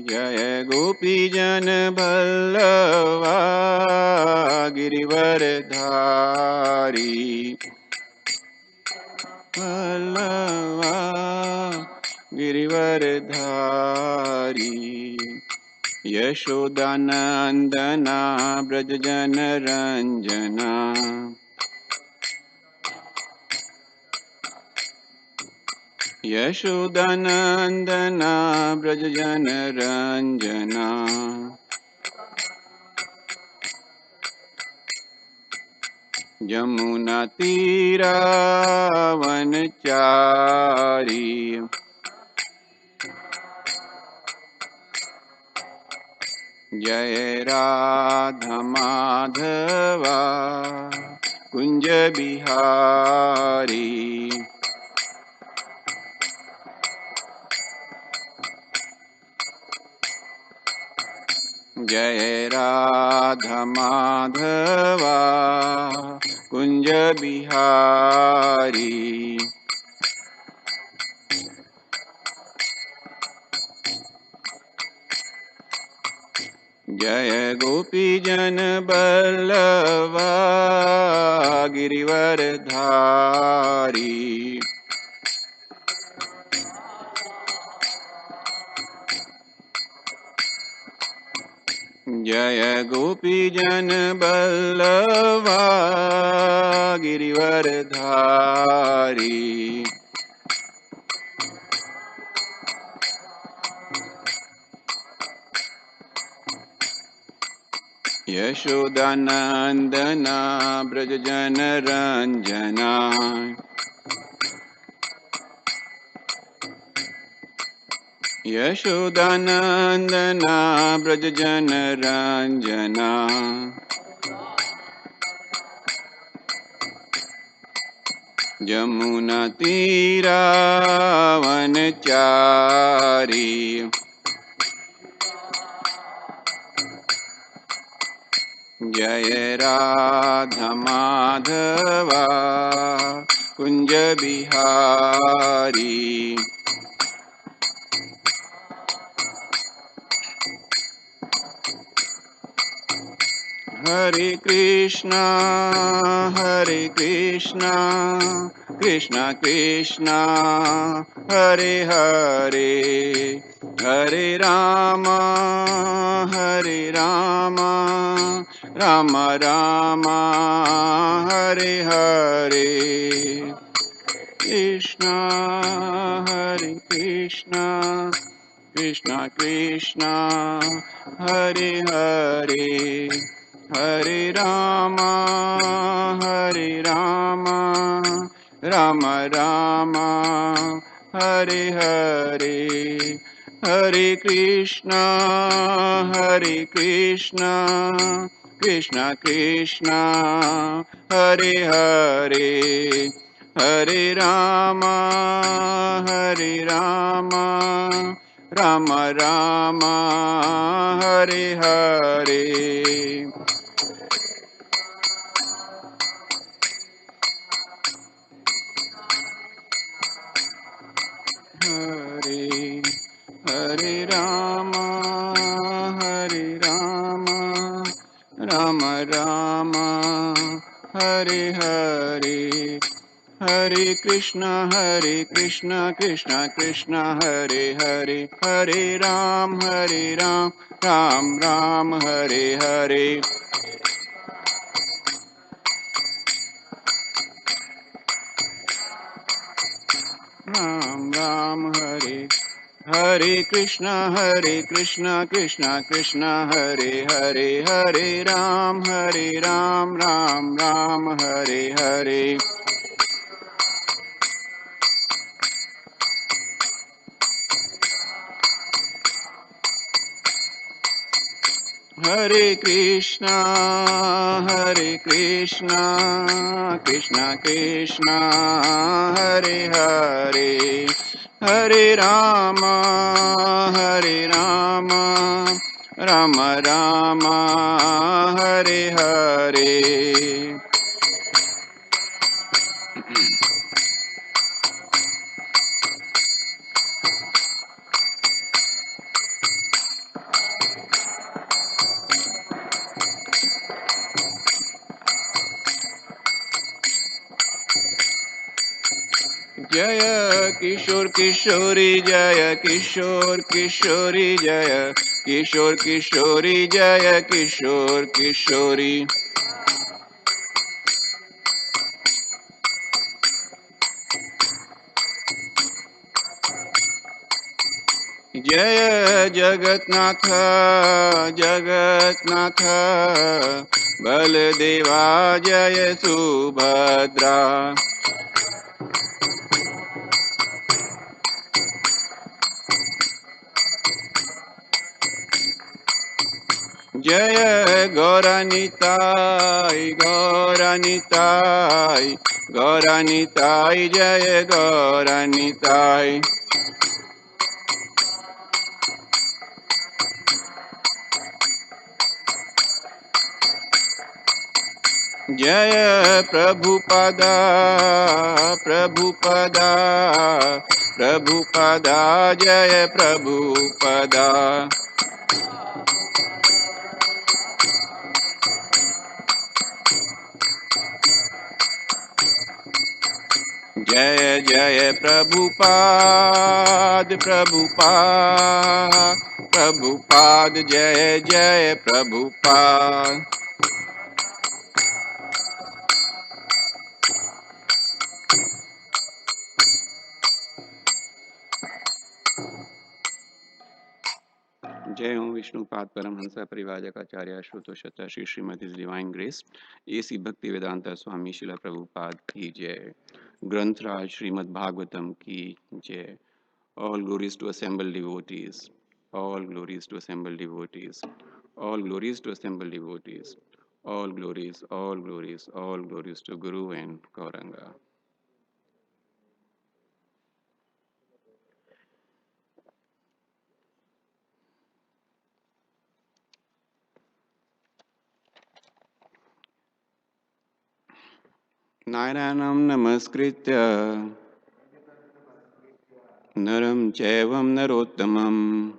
जय गोपीजन बल्लवा गिरिवरधारी बल्लवा गिरिवरधारी यशोदानंदना ब्रजजन रंजना यशोदानंदना ब्रजजन रंजना यमुना तीरावनचारी जय राधा माधवा कुंज बिहारी जय राधा माधवा कुंज बिहारी जय गोपीजन बल्लवा गिरिवरधारी जय गोपीजन बल्लवा गिरिवरधारी यशोदानंदना ब्रजजन रंजना यशोदानंदना ब्रजजन रंजना यमुना तीरावनचारी जय राधा माधवा कुंज बिहारी हरे कृष्णा कृष्णा कृष्णा हरे हरे हरे राम राम राम हरे हरे कृष्णा हरे कृष्णा कृष्णा कृष्णा हरे हरे हरे राम राम राम हरे हरे हरे कृष्णा कृष्णा कृष्णा हरे हरे हरे राम राम राम हरे हरे हरे हरे राम राम राम हरे हरे हरे कृष्णा कृष्णा कृष्णा हरे हरे हरे राम राम राम हरे हरे राम राम हरे हरे कृष्णा कृष्णा कृष्णा हरे हरे हरे राम राम राम हरे हरे हरे कृष्णा कृष्णा कृष्णा हरे हरे हरे राम राम राम हरे हरे जय किशोर किशोरी जय किशोर किशोरी जय किशोर किशोरी जय किशोर किशोरी जय जगन्नाथ जगन्नाथ बलदेवा जय सुभद्रा जय गौरनिताय गौरनिताय गौरनिताय जय गौरनिताय जय प्रभुपदा प्रभुपदा प्रभुपदा जय प्रभुपदा जय जय प्रभुपाद प्रभुपाद प्रभुपाद जय जय प्रभुपाद जय ओम विष्णुपाद परमहंस परिवाजकाचार्य श्रुतोशत Shri Srimati divine grace A C Bhakti Vedanta स्वामी शिला प्रभुपाद की जय ग्रंथराज श्रीमद् भागवतम की जय All glories to assembled devotees. All glories to assembled devotees. All glories to assembled devotees. All glories, all glories, all glories to Guru and Gauranga. Narayanam namaskritya naram chaivam narottamam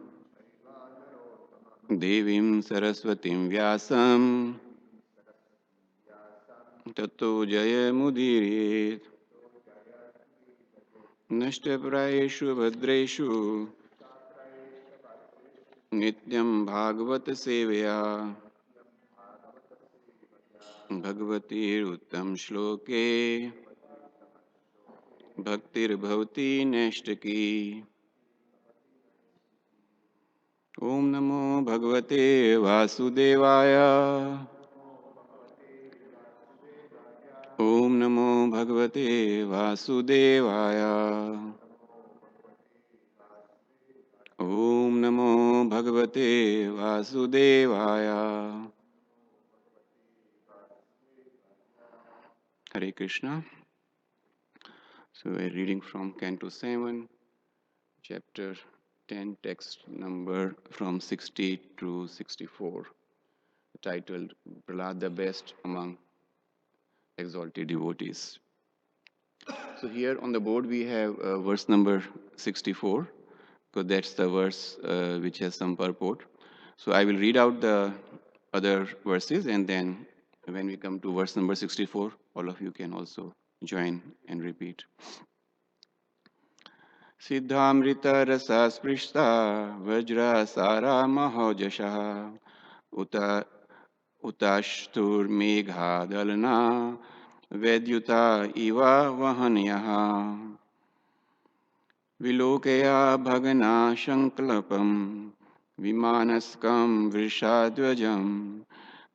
devim saraswatim vyasam tato jayamudiret nashtaprayeshu bhadreshu nityam bhagavat sevaya भगवतीरुत्तम श्लोके भक्तिर्भवती नैष्टकी ओम नमो भगवते वासुदेवाय ओम नमो भगवते वासुदेवाय ओम नमो भगवते वासुदेवाय Hare Krishna. So we're reading from Canto 7, chapter 10, text number from 60 to 64, titled Prahlad the Best Among Exalted Devotees. So here on the board we have verse number 64, because that's the verse which has some purport. So I will read out the other verses, and then when we come to verse number 64, all of you can also join and repeat. Siddhamrita rasa sprishta vajra sara mahojasha utashtur megha dalna vedyuta iva vahanyaha vilokaya bhagana shanklapam vimanaskam vrishadvajam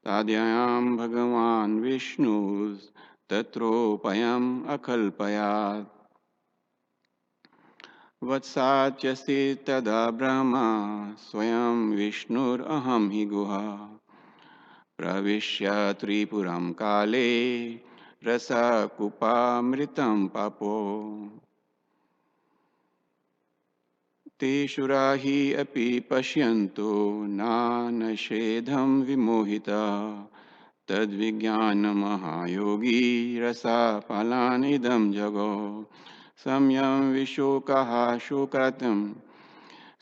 tadyayam bhagavan vishnus tatropayam akalpayat वत्साच्यसि तदा ब्रह्मा स्वयं विष्णुरहं हि गुहा प्रविश्य त्रिपुरं काले रसकुपामृतं पापो तेषुरा हि अपि पश्यन्तो नानशेधं विमोहिता तद्विज्ञानमहायोगी रसाफलानिदं जगो संयम विशोकः शोकातं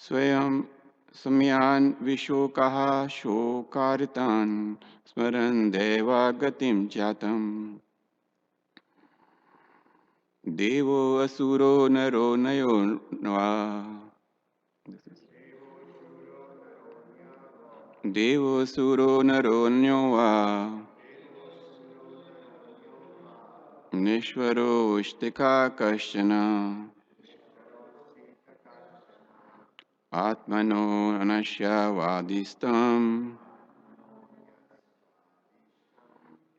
स्वयं सम्यान विशोकः शोकार्तान् स्मरन् दैवा गतिं जातम् Devo asuro naro nayonva. Devo asuro naro nyova. Nishvaro ishtika kashana. Atmano anasya vadistam.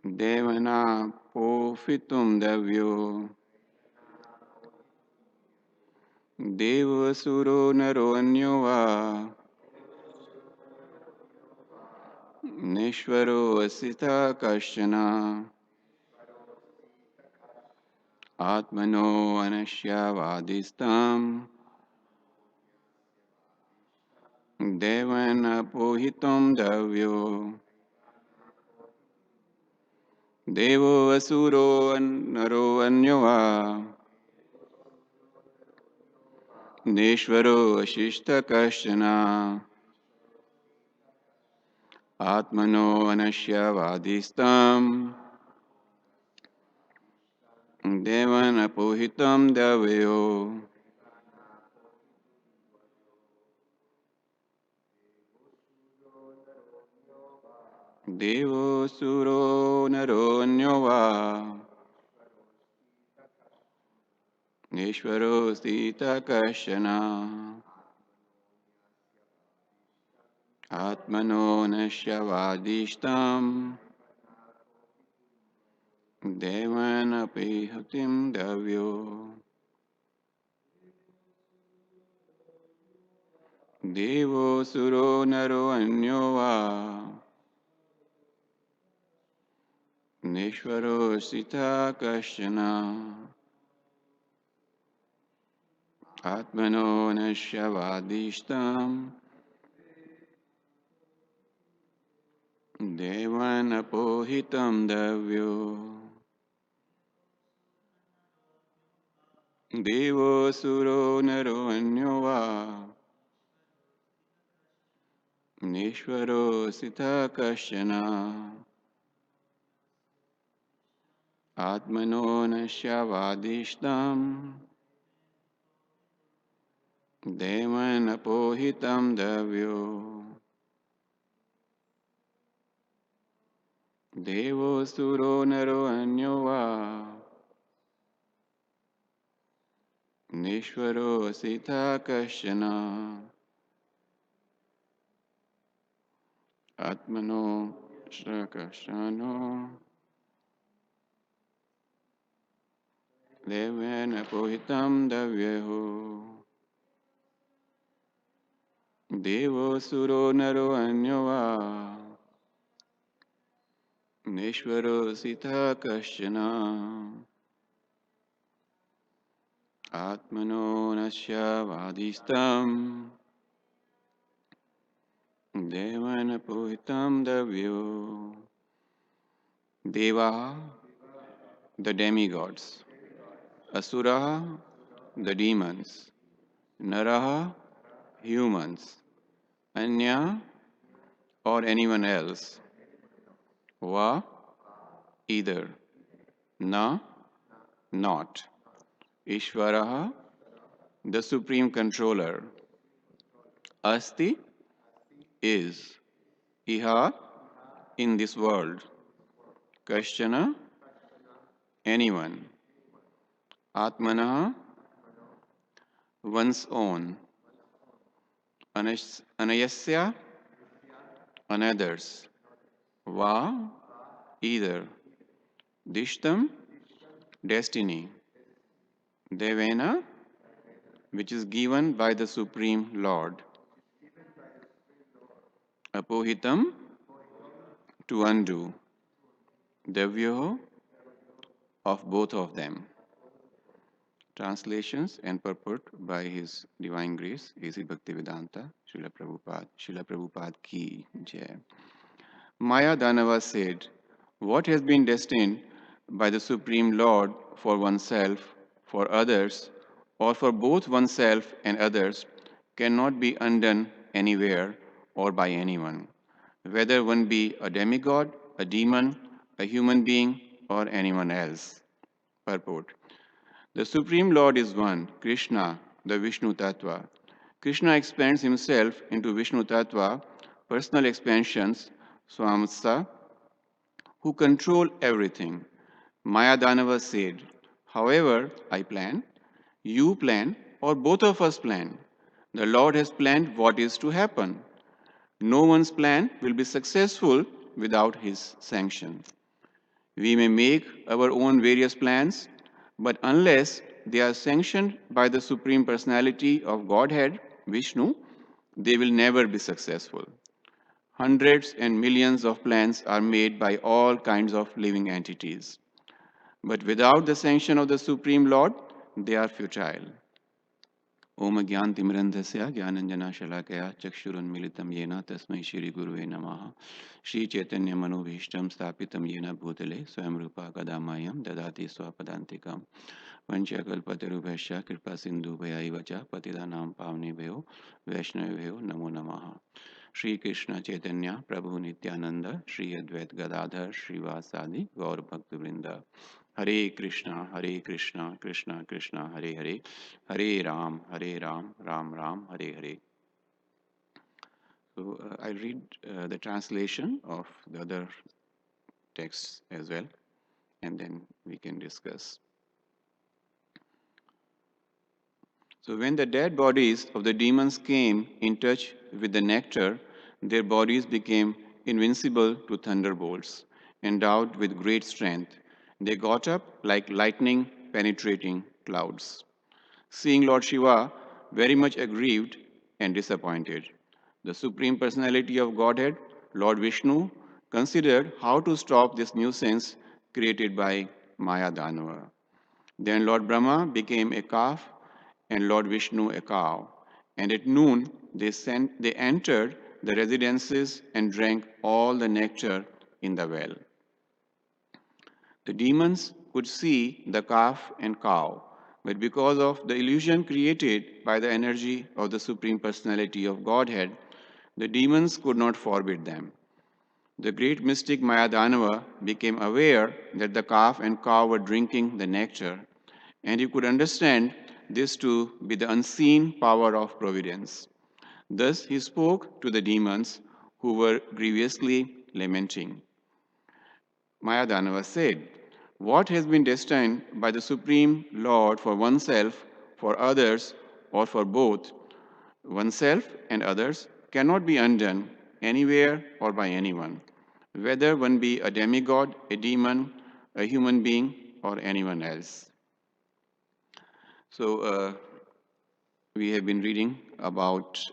Devana pofitum davyo. Devo asuro naro nyova. Nishvaro asita kashana. Atmano anasya vadistam. Devana pohitam davyo. Devo asuro naro anyova. Neshvaro ashishta kashana. Atmano anasya vadistam. Devana pohitam davyo. Devo suro naro anyova. Neshvaro sita kashana. Atmano nashyavadishtam. Devana pihatim davyo. Devo suro naro anyova. Neshvaro sita kashana. Atmano nashyavadishtam. Devana pohitam davyo. Devo suro naro anyova. Neshvaro sita kashana. Atmano nashyavadishtam. Devana pohitam davyo. Devo suro naro anyova. Nishvaro sita kashana. Atmano shrakashano. Devana pohitam davyo. Devo suro naro anyova. Nishvaro sita kashana. Atmano nasya vadistam. Devana pohitam davyo. Deva, the demigods. Asura, the demons. Naraha, humans. Anya, or anyone else. Va, either. Na, not. Ishvaraha, the supreme controller. Asti, is. Iha, in this world. Kashchana, anyone. Atmanaha, one's own. Anayasya, another's. Va, either. Dishtam, destiny. Devena, which is given by the Supreme Lord. Apohitam, to undo. Devyoho, of both of them. Translations and purport by His Divine Grace, A.C. Bhaktivedanta, Srila Prabhupada Ki Jai. Maya Danava said, what has been destined by the Supreme Lord for oneself, for others, or for both oneself and others cannot be undone anywhere or by anyone, whether one be a demigod, a demon, a human being, or anyone else. Purport. The Supreme Lord is one, Krishna, the Vishnu Tattva. Krishna expands himself into Vishnu Tattva, personal expansions, Swamsa, who control everything. Mayadanava said, however, I plan, you plan, or both of us plan. The Lord has planned what is to happen. No one's plan will be successful without his sanction. We may make our own various plans, but unless they are sanctioned by the Supreme Personality of Godhead, Vishnu, they will never be successful. Hundreds and millions of plans are made by all kinds of living entities. But without the sanction of the Supreme Lord, they are futile. Om Gyan Timrandhasya Gyananjana Shalakaya Chakshurunmilitam Yena Tasmai Shri Guruve Namaha Shri Chaitanya Manobhishtam Stapitam Yena Bhutale Swayam Rupa Kadamayam Dadati Swapadantikam Vanchakalpatarubhasya Kripa Sindhu Bhayaivacha Patidanam Pavnebhyo Vaishnavebhyo Namo Namaha Shri Krishna Chaitanya Prabhu Nityananda Shri Advait Gadadhar Srivasadi Gaur Bhaktavrinda Hare Krishna, Krishna Krishna, Hare Ram, Ram Ram, Hare Hare. So I'll read the translation of the other texts as well, and then we can discuss. So when the dead bodies of the demons came in touch with the nectar, their bodies became invincible to thunderbolts, endowed with great strength. They got up like lightning penetrating clouds. Seeing Lord Shiva very much aggrieved and disappointed, the Supreme Personality of Godhead, Lord Vishnu, considered how to stop this nuisance created by Maya Danava. Then Lord Brahma became a calf and Lord Vishnu a cow. And at noon they entered the residences and drank all the nectar in the well. The demons could see the calf and cow, but because of the illusion created by the energy of the Supreme Personality of Godhead, the demons could not forbid them. The great mystic Mayadanava became aware that the calf and cow were drinking the nectar, and he could understand this to be the unseen power of providence. Thus he spoke to the demons who were grievously lamenting. Mayadanava said, what has been destined by the Supreme Lord for oneself, for others, or for both, oneself and others, cannot be undone anywhere or by anyone, whether one be a demigod, a demon, a human being, or anyone else. So we have been reading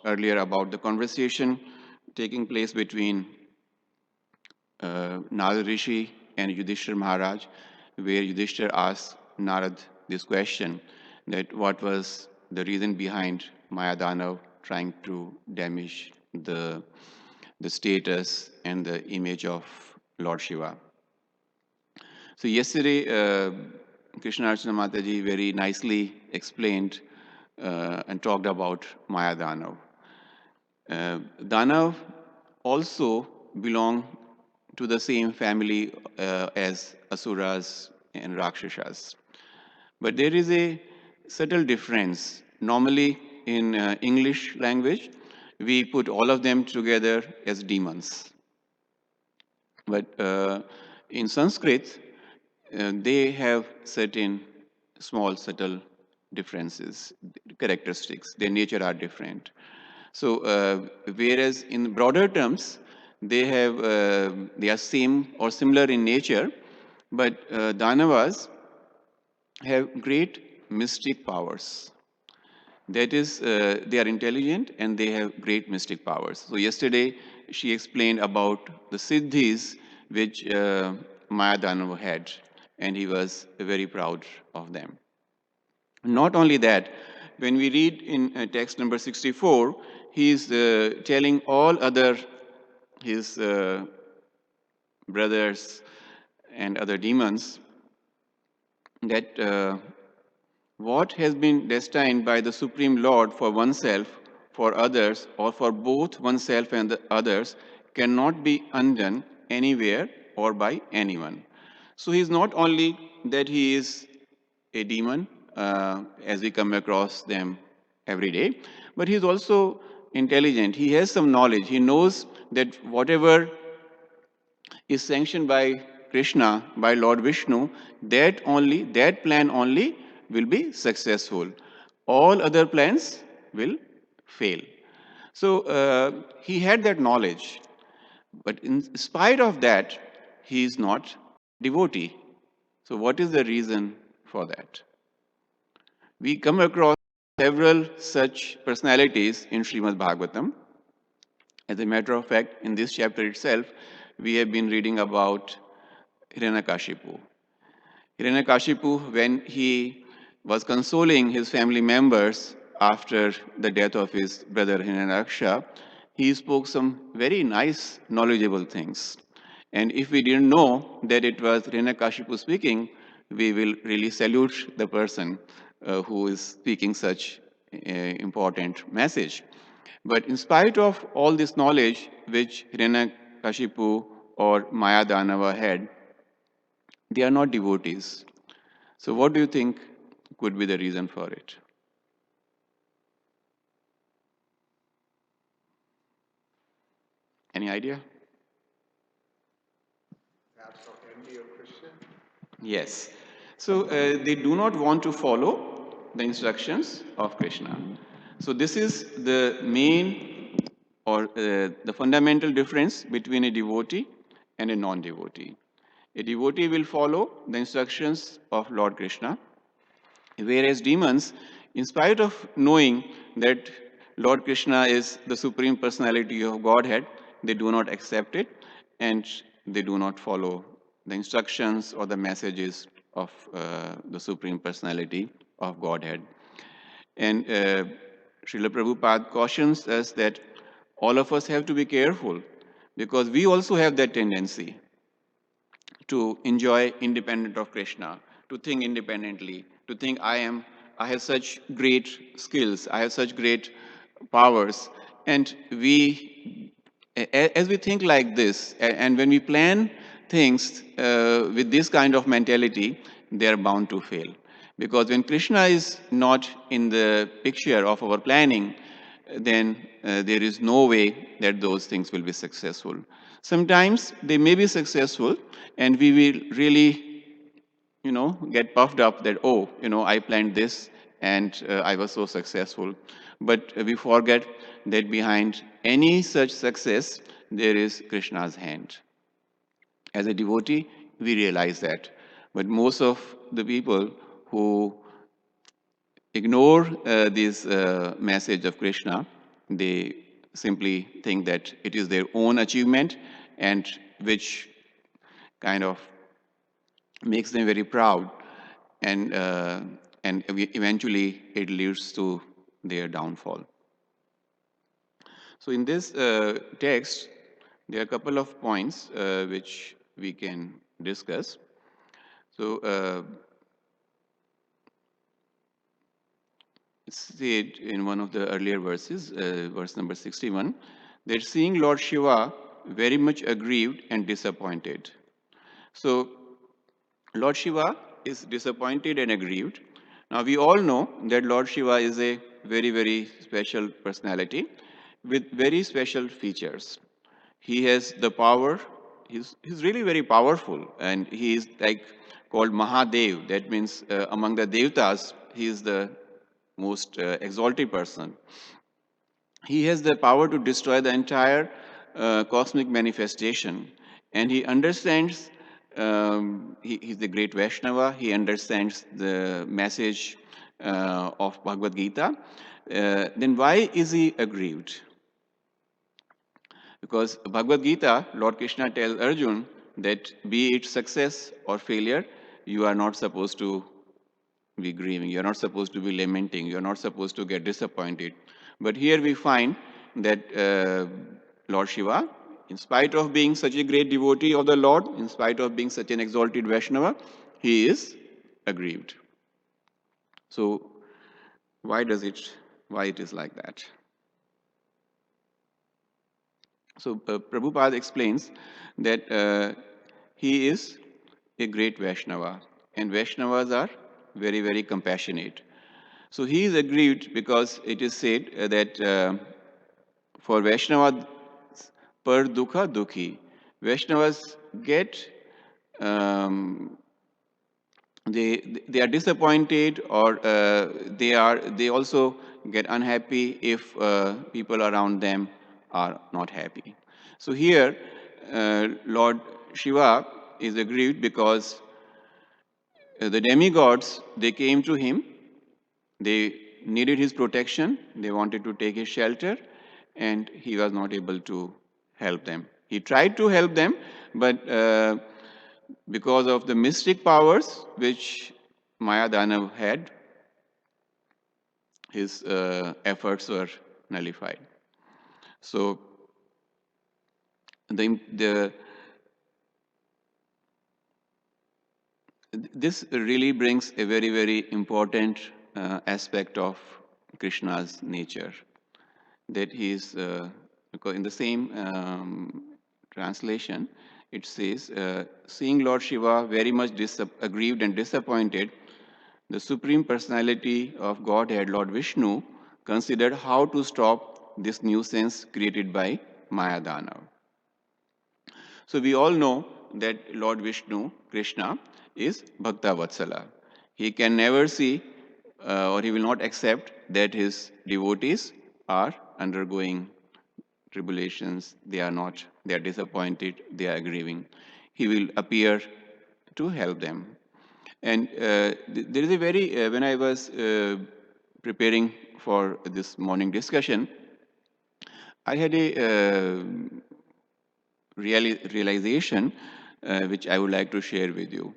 earlier about the conversation taking place between Narad Rishi and Yudhishthir Maharaj, where Yudhishthir asked Narad this question, that what was the reason behind Mayadanav trying to damage the status and the image of Lord Shiva. So yesterday, Krishna Archana Mataji very nicely explained and talked about Mayadanav. Danav also belong to the same family as Asuras and Rakshasas. But there is a subtle difference. Normally, in English language, we put all of them together as demons. But in Sanskrit, they have certain small, subtle differences, characteristics. Their nature are different. So, whereas in broader terms, they are same or similar in nature, but Danavas have great mystic powers. That is, they are intelligent and they have great mystic powers. So yesterday she explained about the siddhis which Mayadanava had, and he was very proud of them. Not only that, when we read in text number 64, he is telling all other his brothers and other demons that what has been destined by the Supreme Lord for oneself, for others, or for both oneself and the others cannot be undone anywhere or by anyone. So he is not only that he is a demon, as we come across them every day. But he's also intelligent. He has some knowledge. He knows that whatever is sanctioned by Krishna, by Lord Vishnu, that plan only will be successful. All other plans will fail. So he had that knowledge, but in spite of that, he is not devotee. So what is the reason for that? We come across several such personalities in Srimad Bhagavatam. As a matter of fact, in this chapter itself, we have been reading about Hiranyakashipu. Hiranyakashipu, when he was consoling his family members after the death of his brother Hiranyaksha, he spoke some very nice, knowledgeable things. And if we didn't know that it was Hiranyakashipu speaking, we will really salute the person who is speaking such important message. But in spite of all this knowledge which Hiranyakashipu or Maya Danava had, they are not devotees. So what do you think could be the reason for it? Any idea? Perhaps of envy of Krishna? Yes. So they do not want to follow the instructions of Krishna. So this is the main or the fundamental difference between a devotee and a non-devotee. A devotee will follow the instructions of Lord Krishna, whereas demons, in spite of knowing that Lord Krishna is the Supreme Personality of Godhead, they do not accept it and they do not follow the instructions or the messages of the Supreme Personality of Godhead. And Srila Prabhupada cautions us that all of us have to be careful because we also have that tendency to enjoy independent of Krishna, to think independently, to think I have such great skills, I have such great powers, and as we think like this, and when we plan things with this kind of mentality, they are bound to fail. Because when Krishna is not in the picture of our planning, then there is no way that those things will be successful. Sometimes they may be successful, and we will really, get puffed up that, oh, I planned this and I was so successful. But we forget that behind any such success, there is Krishna's hand. As a devotee, we realize that. But most of the people who ignore this message of Krishna, they simply think that it is their own achievement and which kind of makes them very proud and eventually it leads to their downfall. So in this text, there are a couple of points which we can discuss. So it's said in one of the earlier verses, verse number 61, that seeing Lord Shiva very much aggrieved and disappointed. So Lord Shiva is disappointed and aggrieved. Now we all know that Lord Shiva is a very, very special personality with very special features. He has the power, he's really very powerful, and he is like called Mahadev. That means among the Devtas, he is the most exalted person. He has the power to destroy the entire cosmic manifestation, and he understands. He's the great Vaishnava. He understands the message of Bhagavad Gita. Then why is he aggrieved? Because Bhagavad Gita, Lord Krishna tells Arjun that be it success or failure, you are not supposed to be grieving, you're not supposed to be lamenting, you're not supposed to get disappointed. But here we find that Lord Shiva, in spite of being such a great devotee of the Lord, in spite of being such an exalted Vaishnava, he is aggrieved. So why it is like that? So Prabhupada explains that he is a great Vaishnava, and Vaishnavas are very, very compassionate. So he is aggrieved because it is said that for Vaishnava par dukha dukhi, Vaishnavas get um, they are disappointed, or they also get unhappy if people around them are not happy. So here Lord Shiva is aggrieved because the demigods, they came to him, they needed his protection, they wanted to take his shelter, and he was not able to help them. He tried to help them, but because of the mystic powers which Maya Danav had, his efforts were nullified. So the this really brings a very, very important aspect of Krishna's nature. That he is, because in the same translation, it says, seeing Lord Shiva very much aggrieved and disappointed, the Supreme Personality of Godhead, Lord Vishnu, considered how to stop this nuisance created by Maya Danav. So we all know that Lord Vishnu, Krishna, is Bhakta Vatsala. He can never see or he will not accept that his devotees are undergoing tribulations, they are disappointed, they are grieving. He will appear to help them. And there is a very, when I was preparing for this morning discussion, I had a realization which I would like to share with you.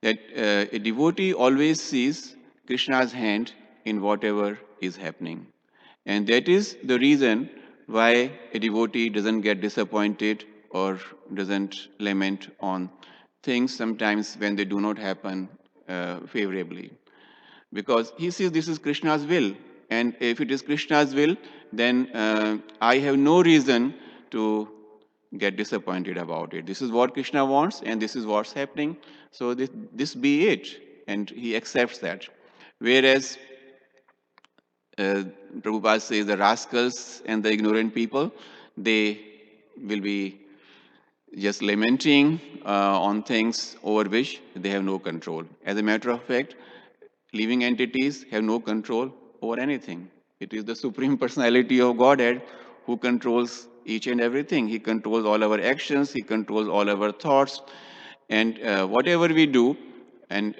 That a devotee always sees Krishna's hand in whatever is happening. And that is the reason why a devotee doesn't get disappointed or doesn't lament on things sometimes when they do not happen favorably. Because he sees this is Krishna's will. And if it is Krishna's will, then I have no reason to get disappointed about it. This is what Krishna wants, and this is what's happening. So this be it, and he accepts that. Whereas Prabhupada says the rascals and the ignorant people, they will be just lamenting on things over which they have no control. As a matter of fact, living entities have no control over anything. It is the Supreme Personality of Godhead who controls each and everything. He controls all our actions, He controls all our thoughts, and whatever we do, and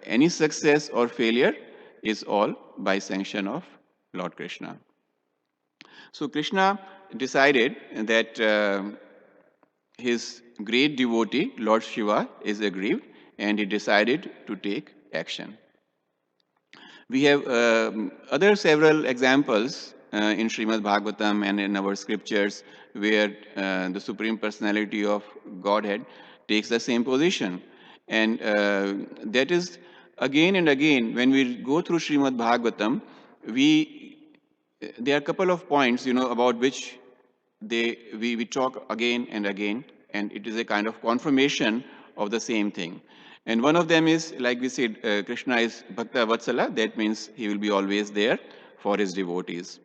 any success or failure is all by sanction of Lord Krishna. So Krishna decided that his great devotee, Lord Shiva, is aggrieved, and he decided to take action. We have other several examples in Srimad Bhagavatam and in our scriptures where the Supreme Personality of Godhead takes the same position. And that is again and again, when we go through Srimad Bhagavatam, there are a couple of points, about which we talk again and again, and it is a kind of confirmation of the same thing. And one of them is, like we said, Krishna is Bhakta Vatsala. That means he will be always there for his devotees.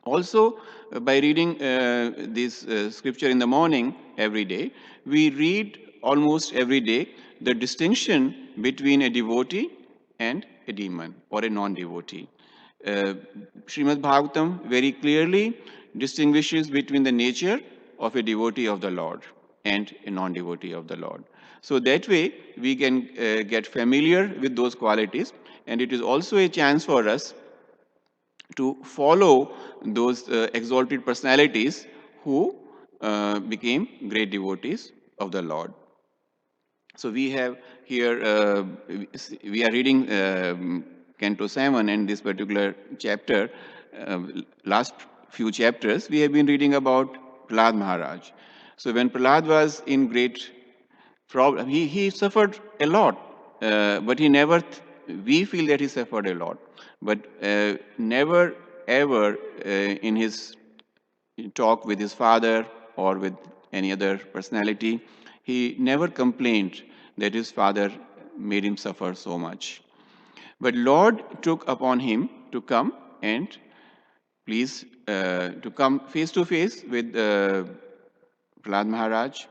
Also, by reading this scripture in the morning every day, we read almost every day the distinction between a devotee and a demon or a non-devotee. Srimad Bhagavatam very clearly distinguishes between the nature of a devotee of the Lord and a non-devotee of the Lord. So that way we can get familiar with those qualities, and it is also a chance for us to follow those exalted personalities who became great devotees of the Lord. So we have here, we are reading Canto 7, and this particular chapter, last few chapters, we have been reading about Prahlad Maharaj. So when Prahlad was in great problem, he suffered a lot, but he never, we feel that he suffered a lot, but never ever in his talk with his father or with any other personality, he never complained that his father made him suffer so much. But Lord took upon him to come and to come face to face with Prahlad Maharaj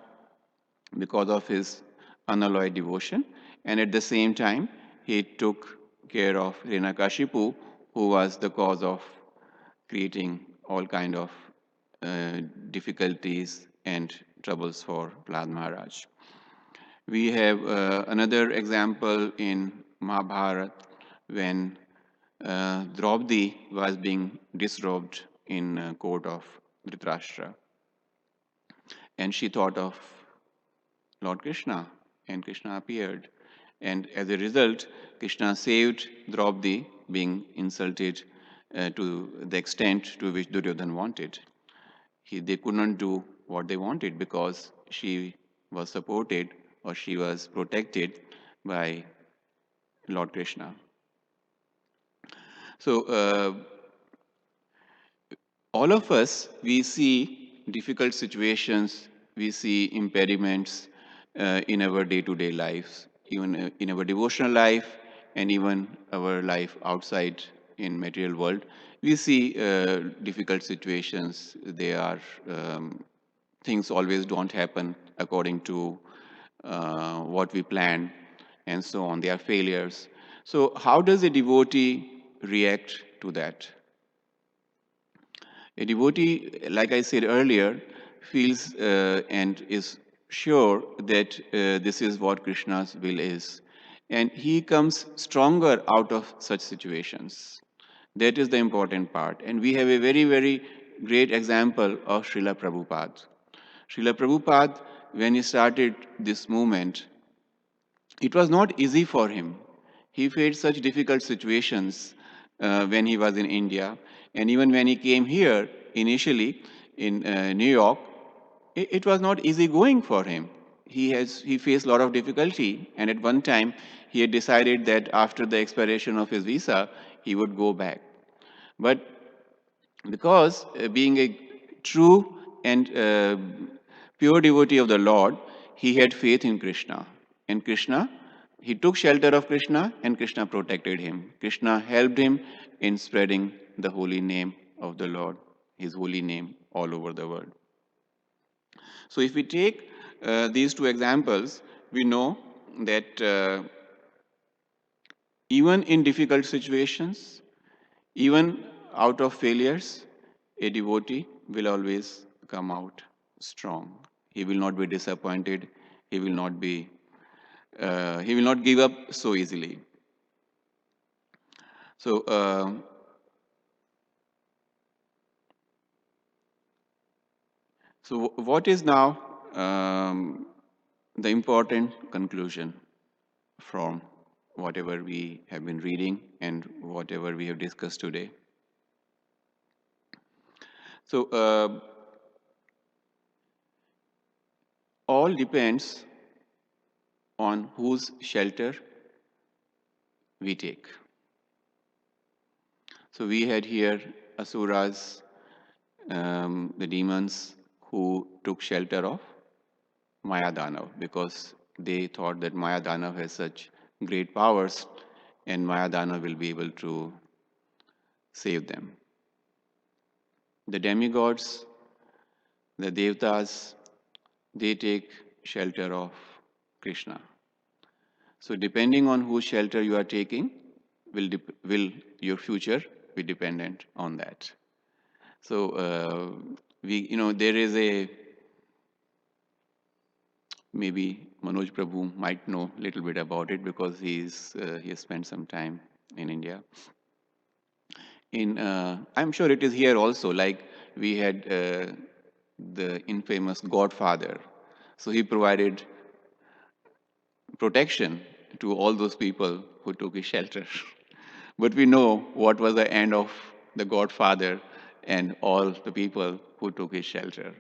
because of his unalloyed devotion, and at the same time he took care of Hiranyakashipu, who was the cause of creating all kind of difficulties and troubles for Prahlad Maharaj. We have another example in Mahabharata when Draupadi was being disrobed in court of Dhritarashtra, and she thought of Lord Krishna, and Krishna appeared. And as a result, Krishna saved Draupadi being insulted to the extent to which Duryodhana wanted. They could not do what they wanted because she was supported or she was protected by Lord Krishna. So, all of us, we see difficult situations, we see impediments in our day-to-day lives, even in our devotional life and even our life outside in material world. We see difficult situations. They are things always don't happen according to what we plan, and so on. They are failures. So, how does a devotee react to that? A devotee, like I said earlier, feels and is sure that this is what Krishna's will is. And he comes stronger out of such situations. That is the important part. And we have a very, very great example of Srila Prabhupada. Srila Prabhupada, when he started this movement, it was not easy for him. He faced such difficult situations when he was in India. And even when he came here initially in New York, it was not easy going for him. He faced a lot of difficulty. And at one time, he had decided that after the expiration of his visa, he would go back. But because being a true and pure devotee of the Lord, he had faith in Krishna. And Krishna, he took shelter of Krishna, and Krishna protected him. Krishna helped him in spreading the holy name of the Lord, his holy name, all over the world. So if we take these two examples, we know that even in difficult situations, even out of failures, a devotee will always come out strong. He will not be disappointed. He will not be. He will not give up so easily. So, what is now the important conclusion from whatever we have been reading and whatever we have discussed today? So, all depends on whose shelter we take. So we had here asuras, the demons who took shelter of Mayadanav because they thought that Mayadanav has such great powers and Mayadanav will be able to save them. The demigods, the devtas, they take shelter of Krishna. So depending on whose shelter you are taking, will your future be dependent on that. So there is maybe Manoj Prabhu might know a little bit about it because he has spent some time in India. I'm sure it is here also. Like we had the infamous Godfather, so he provided protection to all those people who took his shelter. But we know what was the end of the Godfather and all the people who took his shelter.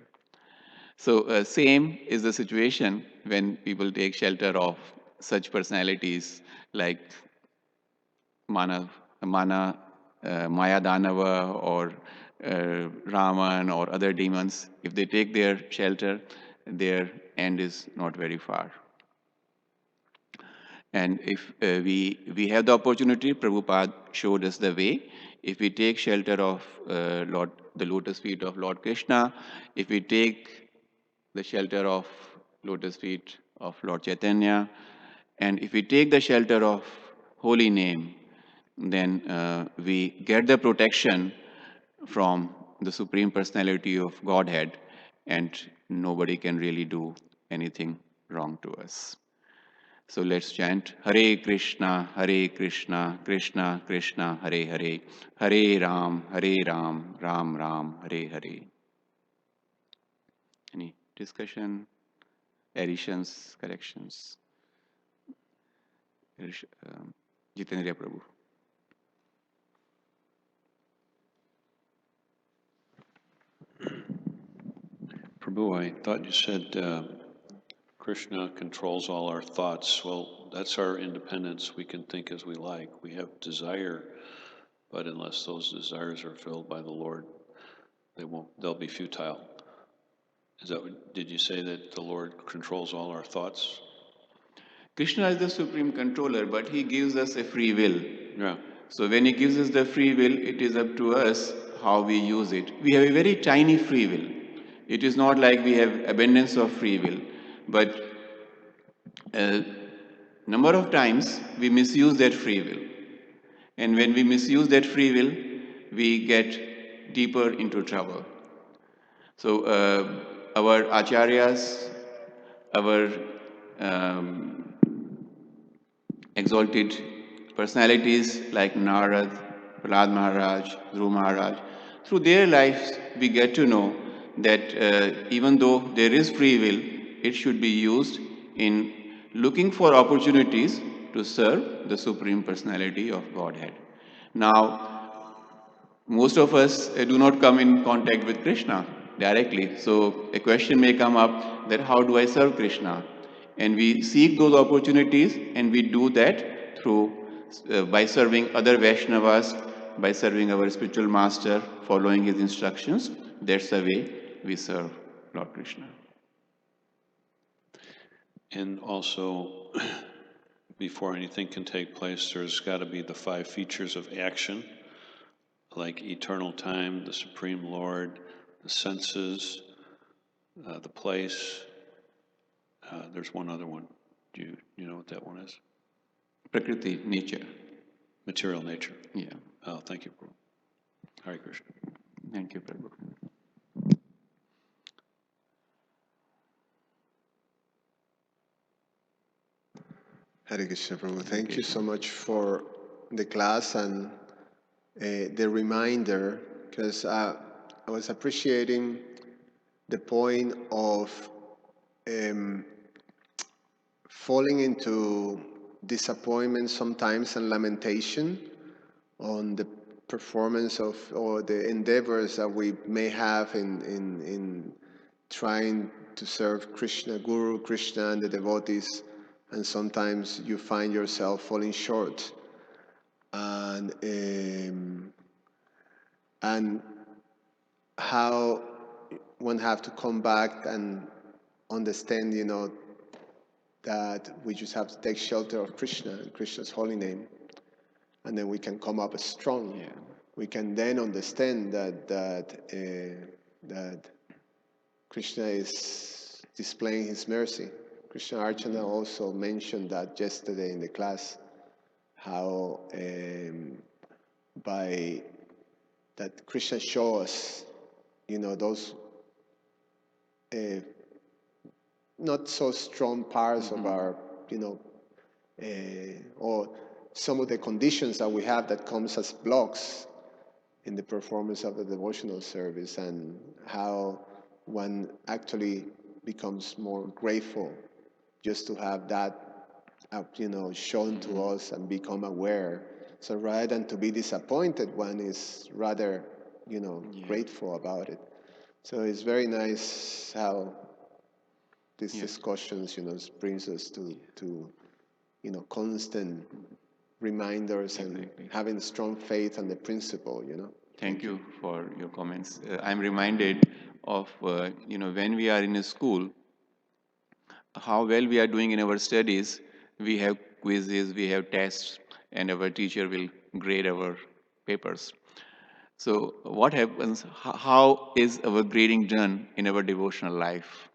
So same is the situation when people take shelter of such personalities like Mana, Maya Danava or Raman or other demons. If they take their shelter, their end is not very far. And if we have the opportunity, Prabhupada showed us the way. If we take shelter of the lotus feet of Lord Krishna, if we take the shelter of lotus feet of Lord Chaitanya, and if we take the shelter of holy name, then we get the protection from the Supreme Personality of Godhead, and nobody can really do anything wrong to us. So let's chant Hare Krishna, Krishna Krishna, Hare Hare, Hare Ram, Ram Ram, Hare Hare. Any discussion, additions, corrections? Jitendra Prabhu. Prabhu, I thought you said Krishna controls all our thoughts. Well, that's our independence. We can think as we like. We have desire, but unless those desires are filled by the Lord, they'll be futile. Did you say that the Lord controls all our thoughts? Krishna is the supreme controller, but he gives us a free will. Yeah. So when he gives us the free will, it is up to us how we use it. We have a very tiny free will. It is not like we have abundance of free will, but a number of times we misuse that free will. And when we misuse that free will, we get deeper into trouble. So our acharyas, our exalted personalities like Narad, Prahlad Maharaj, Dhruv Maharaj, through their lives we get to know that even though there is free will, it should be used in looking for opportunities to serve the Supreme Personality of Godhead. Now, most of us do not come in contact with Krishna directly. So a question may come up that how do I serve Krishna? And we seek those opportunities, and we do that through by serving other Vaishnavas, by serving our spiritual master, following his instructions. That's the way we serve Lord Krishna. And also, before anything can take place, there's got to be the 5 features of action, like eternal time, the Supreme Lord, the senses, the place. There's one other one. Do you know what that one is? Prakriti, nature. Material nature. Yeah. Oh, thank you, Prabhu. Hare Krishna. Thank you, Prabhu. Hare Krishna, Prabhu. Thank you so much for the class and the reminder, because I was appreciating the point of falling into disappointment sometimes and lamentation on the performance of or the endeavors that we may have in trying to serve Krishna, Guru, Krishna, and the devotees, and sometimes you find yourself falling short, and how one have to come back and understand, that we just have to take shelter of Krishna and Krishna's holy name, and then we can come up strong. Yeah. We can then understand that Krishna is displaying his mercy. Krishna Archana also mentioned that yesterday in the class, how by that Krishna show us, those not so strong parts of our, or some of the conditions that we have that comes as blocks in the performance of the devotional service, and how one actually becomes more grateful just to have that, shown to us and become aware. So rather than to be disappointed, one is rather, grateful about it. So it's very nice how these discussions, brings us to constant reminders and having strong faith and the principle, Thank you for your comments. I'm reminded of, when we are in a school, how well we are doing in our studies. We have quizzes, we have tests, and our teacher will grade our papers. So what happens, how is our grading done in our devotional life?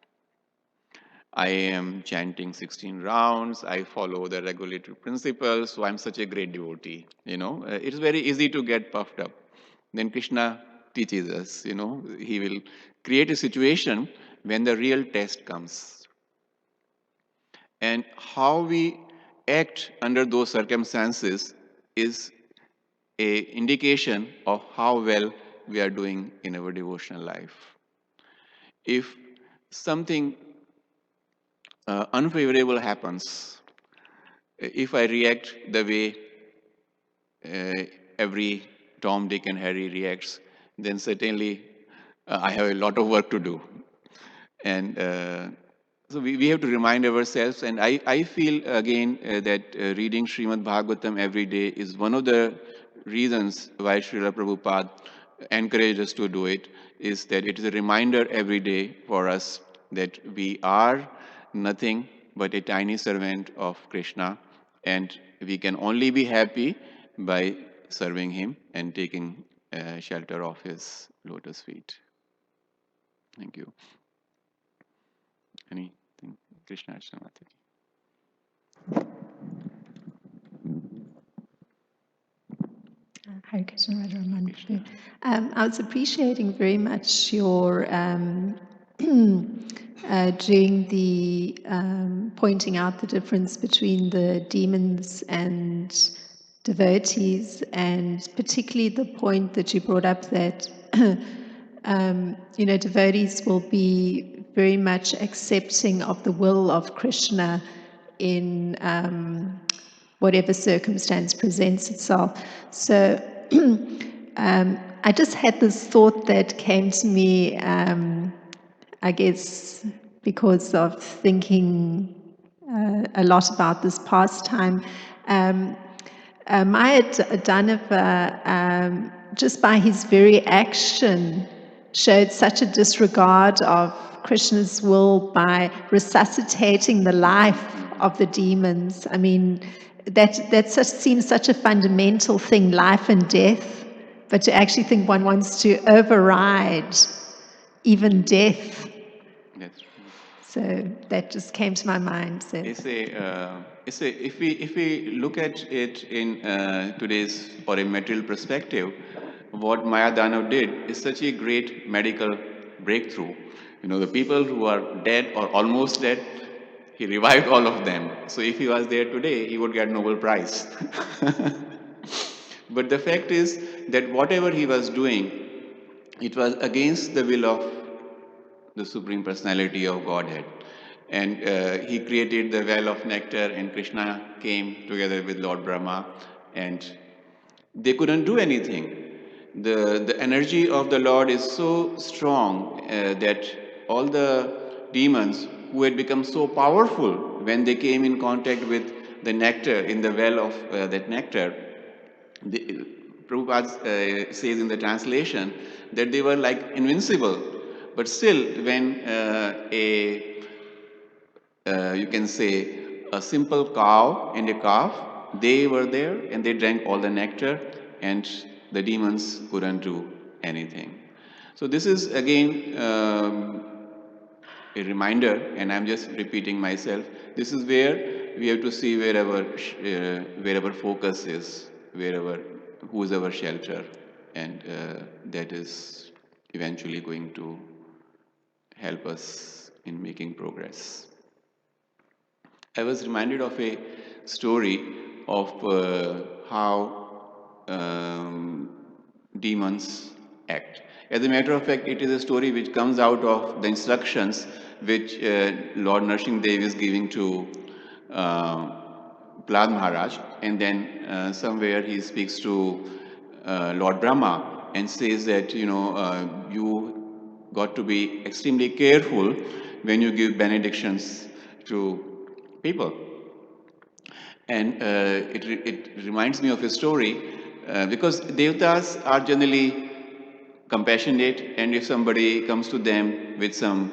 I am chanting 16 rounds, I follow the regulatory principles, so I'm such a great devotee. It's very easy to get puffed up. Then Krishna teaches us, he will create a situation when the real test comes. And how we act under those circumstances is a indication of how well we are doing in our devotional life. If something unfavorable happens, if I react the way every Tom, Dick, and Harry reacts, then certainly I have a lot of work to do. And so we have to remind ourselves, and I feel again that reading Srimad Bhagavatam every day is one of the reasons why Srila Prabhupada encouraged us to do it, is that it is a reminder every day for us that we are nothing but a tiny servant of Krishna, and we can only be happy by serving him and taking shelter of his lotus feet. Thank you. Anything? Krishna Archana Mataji. Hare Krishna, Radharaman Prabhu. I was appreciating very much your doing the pointing out the difference between the demons and devotees, and particularly the point that you brought up that devotees will be very much accepting of the will of Krishna in whatever circumstance presents itself. So I just had this thought that came to me, I guess, because of thinking a lot about this pastime. Maya Danava, just by his very action, showed such a disregard of Krishna's will by resuscitating the life of the demons. I mean, that seems such a fundamental thing, life and death, but to actually think one wants to override even death. That's true. So that just came to my mind. So. If we look at it in today's or a material perspective, what Maya Danav did is such a great medical breakthrough. The people who are dead or almost dead, he revived all of them. So if he was there today, he would get Nobel Prize. But the fact is that whatever he was doing, it was against the will of the Supreme Personality of Godhead. And he created the well of nectar, and Krishna came together with Lord Brahma, and they couldn't do anything. The energy of the Lord is so strong that all the demons who had become so powerful when they came in contact with the nectar in the well of that nectar, Prabhupada says in the translation that they were like invincible. But still, when you can say a simple cow and a calf, they were there and they drank all the nectar, and the demons couldn't do anything. So this is again a reminder, and I'm just repeating myself. This is where we have to see where our focus is, who is our shelter, and that is eventually going to help us in making progress. I was reminded of a story of how demons act. As a matter of fact, it is a story which comes out of the instructions which Lord Narsingh Dev is giving to Prahlad Maharaj, and then somewhere he speaks to Lord Brahma and says that you got to be extremely careful when you give benedictions to people. And it reminds me of a story because Devtas are generally compassionate, and if somebody comes to them with some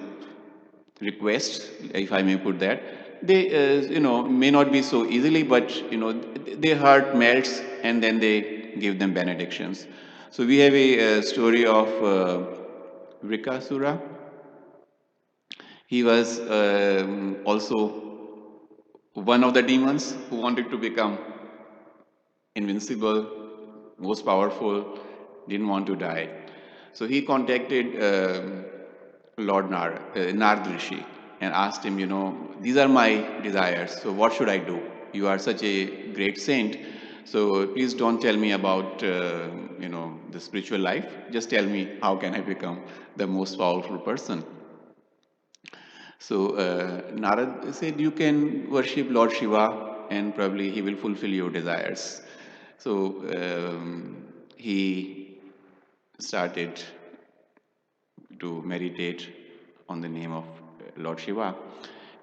request, if I may put that, they, may not be so easily, but, their heart melts and then they give them benedictions. So we have a story of Vrikasura. He was also one of the demons who wanted to become invincible, most powerful, didn't want to die. So he contacted Lord Nard Rishi and asked him, these are my desires, so what should I do? You are such a great saint, so please don't tell me about, the spiritual life. Just tell me how can I become the most powerful person. So Narad said, you can worship Lord Shiva and probably he will fulfill your desires. So he started to meditate on the name of Lord Shiva.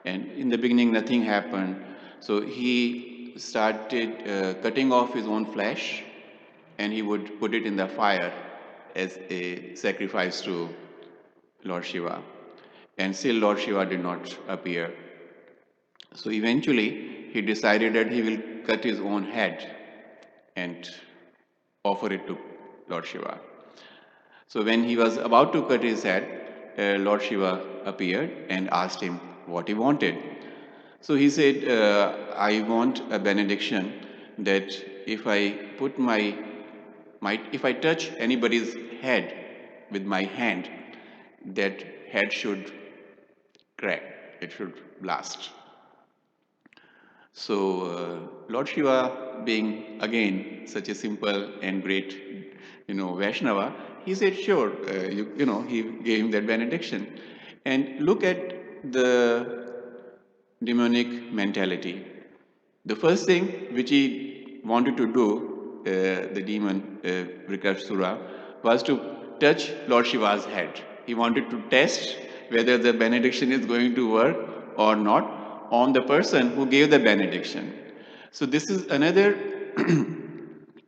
And in the beginning, nothing happened. So he started cutting off his own flesh and he would put it in the fire as a sacrifice to Lord Shiva. And still Lord Shiva did not appear. So eventually he decided that he will cut his own head and offer it to Lord Shiva. So when he was about to cut his head, Lord Shiva appeared and asked him what he wanted. So he said, I want a benediction that if I put if I touch anybody's head with my hand, that head should crack, it should blast. So Lord Shiva, being again such a simple and great, Vaishnava, he said, sure, he gave him that benediction. And look at the demonic mentality. The first thing which he wanted to do, the demon Vrikasura, was to touch Lord Shiva's head. He wanted to test whether the benediction is going to work or not on the person who gave the benediction. So this is another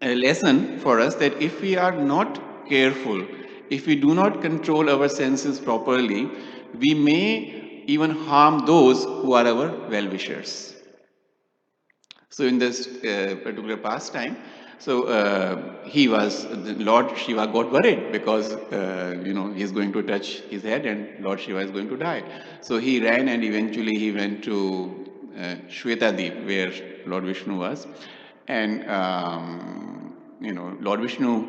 a lesson for us that if we are not careful, if we do not control our senses properly, we may even harm those who are our well-wishers. So in this particular pastime, so Lord Shiva got worried because, he's going to touch his head and Lord Shiva is going to die. So he ran and eventually he went to Shwetadeep where Lord Vishnu was. And, Lord Vishnu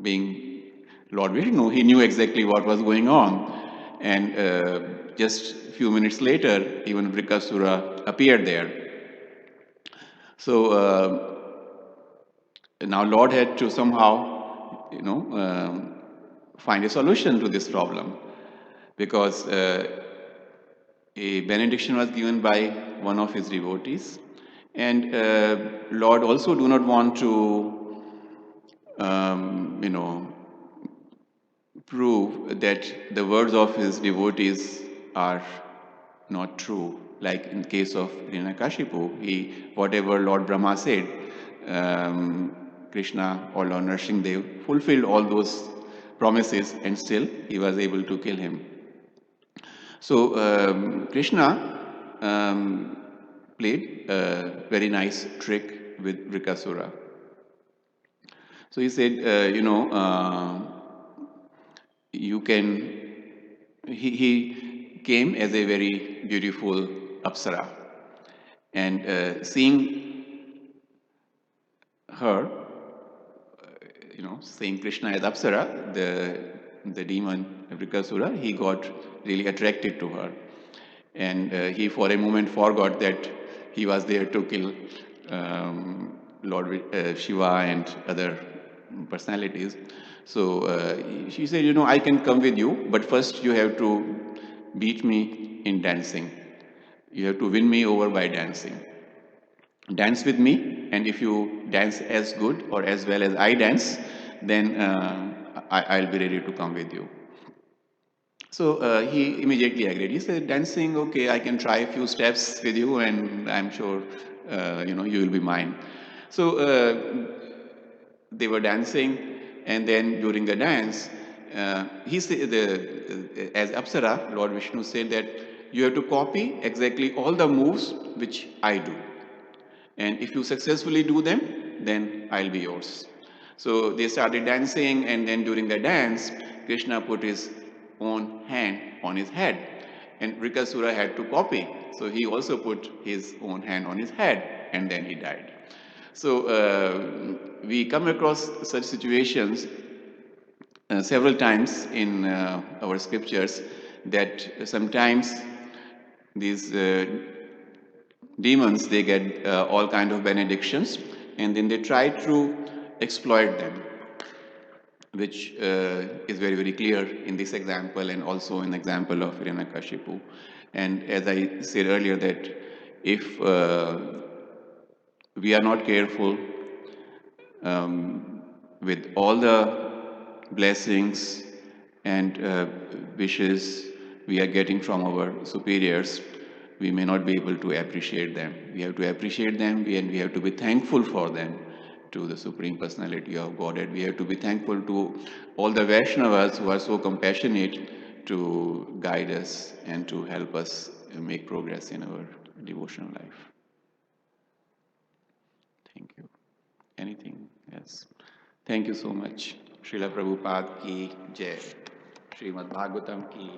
being Lord Vishnu, he knew exactly what was going on. And just a few minutes later, even Vrikasura appeared there. So now Lord had to somehow, find a solution to this problem, because a benediction was given by one of his devotees, and Lord also do not want to, prove that the words of his devotees are not true. Like in case of Hiranyakashipu, whatever Lord Brahma said, Krishna or Lord Nrsimhadev fulfilled all those promises and still he was able to kill him. So Krishna played a very nice trick with Vrikasura. So he said, you can, he came as a very beautiful Apsara, and seeing her, seeing Krishna as Apsara, the demon Vrikasura, he got really attracted to her, and he for a moment forgot that he was there to kill Lord Shiva and other personalities. So she said, I can come with you, but first you have to beat me in dancing. You have to win me over by dancing. Dance with me, and if you dance as good or as well as I dance, then I'll be ready to come with you. So he immediately agreed. He said, dancing, okay, I can try a few steps with you and I'm sure, you will be mine. So they were dancing, and then during the dance, as Apsara, Lord Vishnu said that you have to copy exactly all the moves which I do. And if you successfully do them, then I'll be yours. So they started dancing, and then during the dance, Krishna put his own hand on his head. And Rikasura had to copy. So he also put his own hand on his head, and then he died. So we come across such situations several times in our scriptures, that sometimes these demons, they get all kind of benedictions, and then they try to exploit them, which is very, very clear in this example and also in the example of Hiranyakashipu. And as I said earlier, that if we are not careful with all the blessings and wishes we are getting from our superiors, we may not be able to appreciate them. We have to appreciate them, and we have to be thankful for them to the Supreme Personality of Godhead. We have to be thankful to all the Vaishnavas who are so compassionate to guide us and to help us make progress in our devotional life. Thank you. Anything else? Thank you so much. Srila Prabhupada ki jai. Srimad Bhagavatam ki